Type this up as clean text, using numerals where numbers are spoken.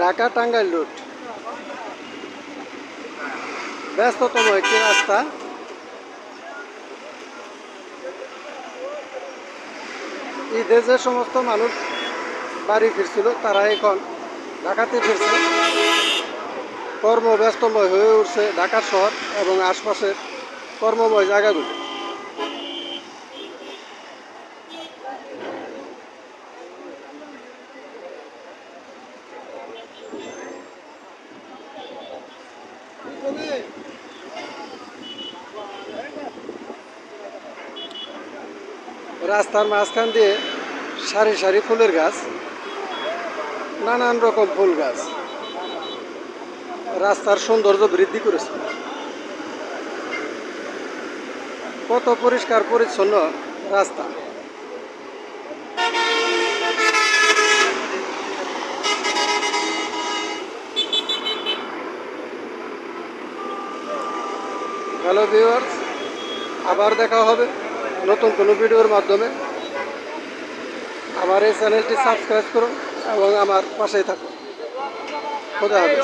Dhaka Tangail root ব্যস্ততম একটি রাস্তা। ঈদে যে সমস্ত মানুষ বাড়ি ফিরছিল তারা এখন ঢাকাতে ফিরছে। কর্মব্যস্তময় হয়ে উঠছে ঢাকা শহর এবং আশপাশের কর্মময় জায়গাগুলি। রাস্তার মাঝখান দিয়ে সারি সারি ফুলের গাছ, নানান রকম ফুল গাছ রাস্তার সৌন্দর্য বৃদ্ধি করেছে। কত পরিষ্কার পরিচ্ছন্ন রাস্তা। হ্যালো ভিউয়ার্স, আবার দেখা হবে নতুন কোনো ভিডিওর মাধ্যমে। আমার এই চ্যানেলটি সাবস্ক্রাইব করুন এবং আমার পাশেই থাকুন। খোদা হাফেজ।